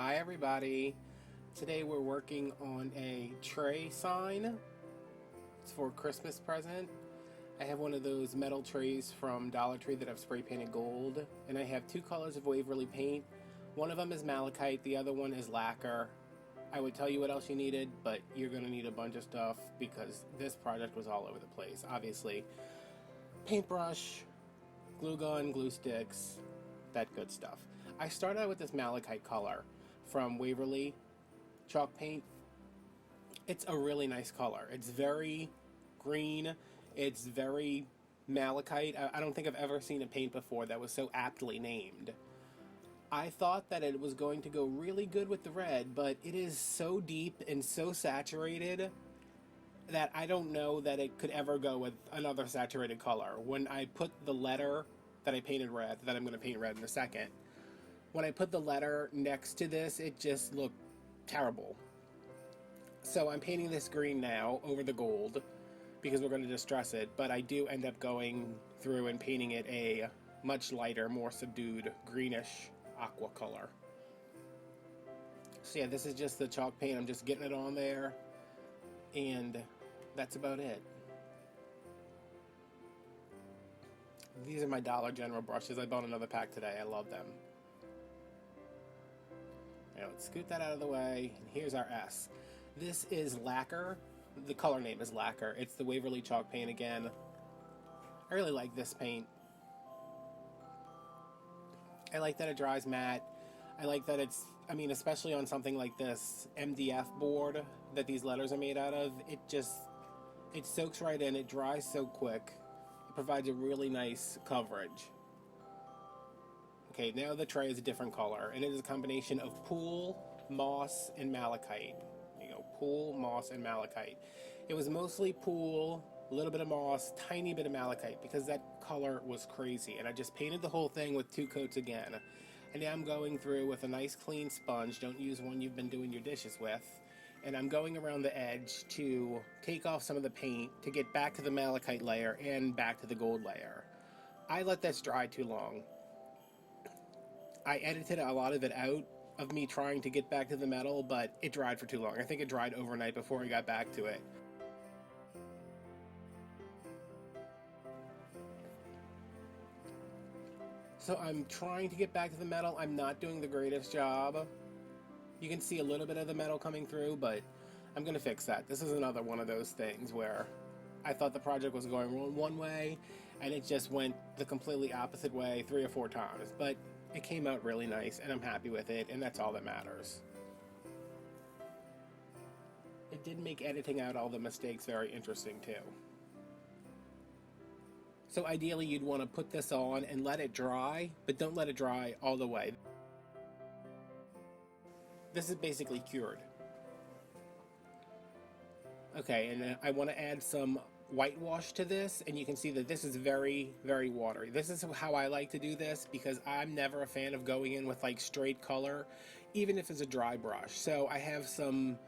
Hi everybody. Today we're working on a tray sign. It's for a Christmas present. I have one of those metal trays from Dollar Tree that I've spray painted gold, and I have two colors of Waverly paint. One of them is Malachite, the other one is Laquer. I would tell you what else you needed, but you're going to need a bunch of stuff because this project was all over the place. Obviously, paintbrush, glue gun, glue sticks, that good stuff. I started out with this Malachite color from Waverly chalk paint. It's a really nice color. It's very green. It's very malachite. I don't think I've ever seen a paint before that was so aptly named. I thought that it was going to go really good with the red, but it is so deep and so saturated that I don't know that it could ever go with another saturated color. When I put the letter that I painted red, that I'm going to paint red in a second, when I put the letter next to this, it just looked terrible. So I'm painting this green now over the gold because we're going to distress it, but I do end up going through and painting it a much lighter, more subdued greenish aqua color. So yeah, this is just the chalk paint. I'm just getting it on there, and that's about it. These are my Dollar General brushes. I bought another pack today. I love them. Now let's scoot that out of the way, and here's our S. This is Laquer. The color name is Laquer. It's the Waverly chalk paint again. I really like this paint. I like that it dries matte. I like that it's, especially on something like this MDF board that these letters are made out of, it soaks right in, it dries so quick. It provides a really nice coverage. Okay, now the tray is a different color, and it is a combination of pool, moss, and malachite. There you go, pool, moss, and malachite. It was mostly pool, a little bit of moss, tiny bit of malachite, because that color was crazy. And I just painted the whole thing with 2 coats again. And now I'm going through with a nice clean sponge. Don't use one you've been doing your dishes with. And I'm going around the edge to take off some of the paint to get back to the malachite layer and back to the gold layer. I let this dry too long. I edited a lot of it out of me trying to get back to the metal, but it dried for too long. I think it dried overnight before I got back to it. So I'm trying to get back to the metal. I'm not doing the greatest job. You can see a little bit of the metal coming through, but I'm going to fix that. This is another one of those things where I thought the project was going one way, and it just went the completely opposite way 3 or 4 times. But it came out really nice, and I'm happy with it, and that's all that matters. It did make editing out all the mistakes very interesting, too. So ideally, you'd want to put this on and let it dry, but don't let it dry all the way. This is basically cured. Okay, and I want to add some whitewash to this, and you can see that this is very, very watery. This is how I like to do this because I'm never a fan of going in with like straight color, even if it's a dry brush. So I have some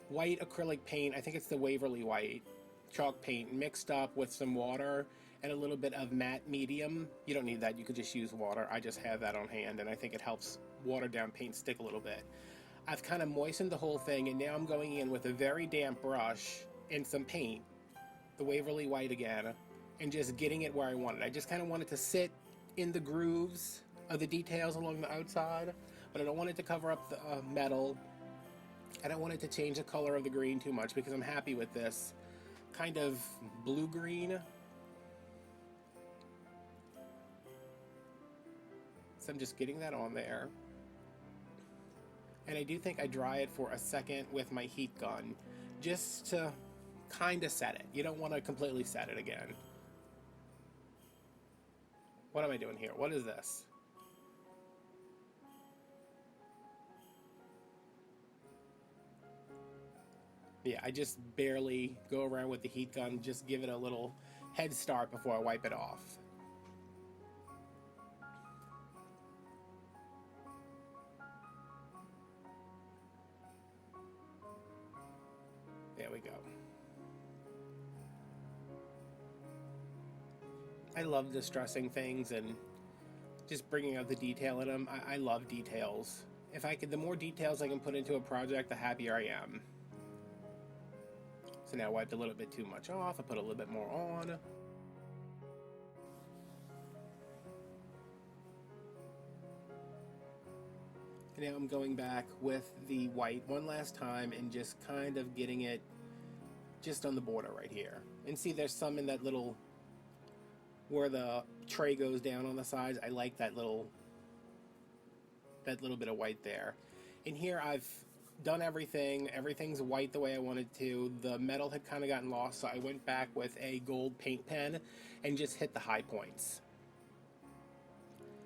white acrylic paint, I think it's the Waverly white chalk paint, mixed up with some water and a little bit of matte medium. You don't need that, you could just use water. I just have that on hand, and I think it helps watered down paint stick a little bit. I've kind of moistened the whole thing, and now I'm going in with a very damp brush and some paint, the Waverly white again, and just getting it where I want it. I just kind of want it to sit in the grooves of the details along the outside, but I don't want it to cover up the metal. I don't want it to change the color of the green too much because I'm happy with this kind of blue-green. So I'm just getting that on there. And I do think I dry it for a second with my heat gun, just to kind of set it. You don't want to completely set it again. What am I doing here? What is this? Yeah, I just barely go around with the heat gun, just give it a little head start before I wipe it off. There we go. I love distressing things and just bringing out the detail in them. I love details. the more details I can put into a project, the happier I am. So now I wiped a little bit too much off. I put a little bit more on. And now I'm going back with the white one last time and just kind of getting it just on the border right here. And see, there's some in that little, where the tray goes down on the sides. I like that little bit of white there. In here I've done everything. Everything's white the way I wanted to. The metal had kind of gotten lost, so I went back with a gold paint pen and just hit the high points.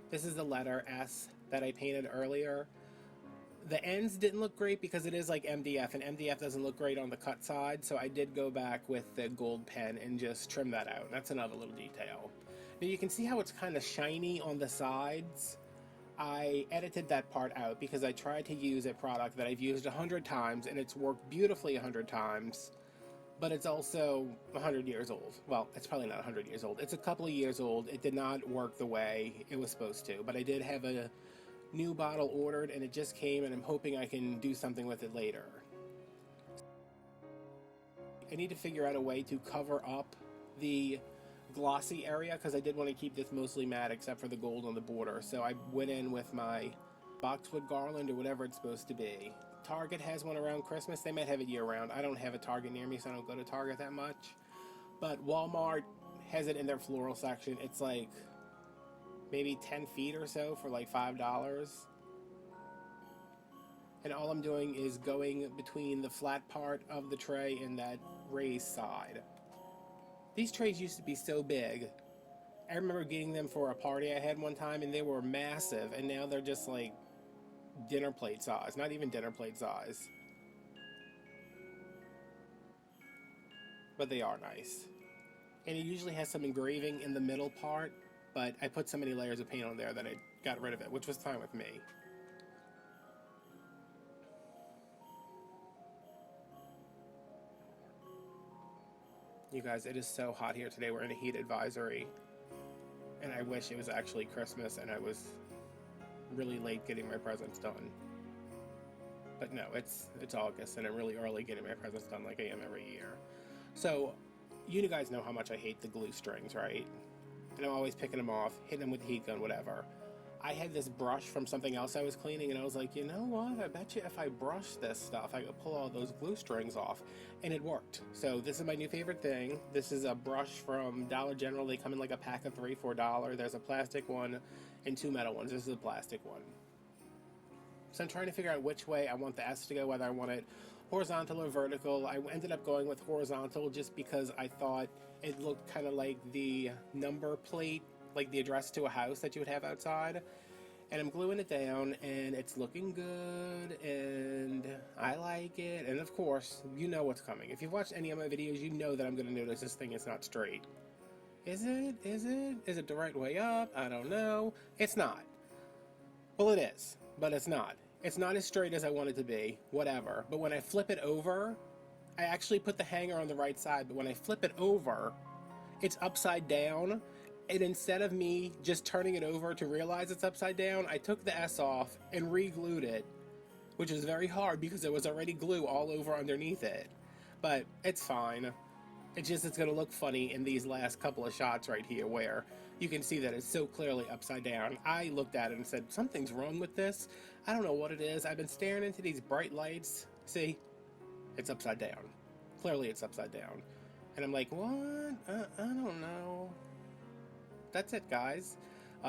This is the letter S that I painted earlier. The ends didn't look great because it is like MDF, and MDF doesn't look great on the cut side, so I did go back with the gold pen and just trim that out. That's another little detail. Now you can see how it's kind of shiny on the sides. I edited that part out because I tried to use a product that I've used 100 times, and it's worked beautifully 100 times, but it's also 100 years old. Well, it's probably not 100 years old. It's a couple of years old. It did not work the way it was supposed to, but I did have a new bottle ordered, and it just came, and I'm hoping I can do something with it later. I need to figure out a way to cover up the glossy area because I did want to keep this mostly matte except for the gold on the border. So I went in with my boxwood garland or whatever it's supposed to be. Target has one around Christmas. They might have it year round. I don't have a Target near me, so I don't go to Target that much. But Walmart has it in their floral section. It's like maybe 10 feet or so for like $5. And all I'm doing is going between the flat part of the tray and that raised side. These trays used to be so big. I remember getting them for a party I had one time, and they were massive, and now they're just like dinner plate size. Not even dinner plate size. But they are nice. And it usually has some engraving in the middle part, but I put so many layers of paint on there that I got rid of it, which was fine with me. You guys, it is so hot here today. We're in a heat advisory, and I wish it was actually Christmas and I was really late getting my presents done. But no, it's August, and I'm really early getting my presents done like I am every year. So, you guys know how much I hate the glue strings, right? And I'm always picking them off, hitting them with the heat gun, whatever. I had this brush from something else I was cleaning, and I was like, you know what? I bet you if I brush this stuff, I could pull all those glue strings off. And it worked. So this is my new favorite thing. This is a brush from Dollar General. They come in like a pack of 3 for $1. There's a plastic one and 2 metal ones. This is a plastic one. So I'm trying to figure out which way I want the S to go, whether I want it horizontal or vertical. I ended up going with horizontal just because I thought it looked kind of like the number plate, like the address to a house that you would have outside. And I'm gluing it down, and it's looking good, and I like it. And of course, you know what's coming. If you've watched any of my videos, you know that I'm going to notice this thing is not straight. Is it? Is it? Is it the right way up? I don't know. It's not. Well, it is, but it's not. It's not as straight as I want it to be, whatever. But when I flip it over, I actually put the hanger on the right side, but when I flip it over, it's upside down. And instead of me just turning it over to realize it's upside down, I took the S off and re-glued it, which is very hard because there was already glue all over underneath it. But it's fine. It's going to look funny in these last couple of shots right here where you can see that it's so clearly upside down. I looked at it and said, something's wrong with this. I don't know what it is. I've been staring into these bright lights. See? It's upside down. Clearly it's upside down. And I'm like, what? I don't know. That's it, guys.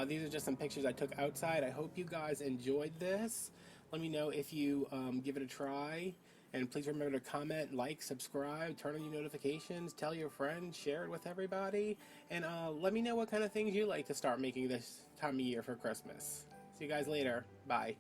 These are just some pictures I took outside. I hope you guys enjoyed this. Let me know if you give it a try. And please remember to comment, like, subscribe, turn on your notifications, tell your friends, share it with everybody. And let me know what kind of things you like to start making this time of year for Christmas. See you guys later. Bye.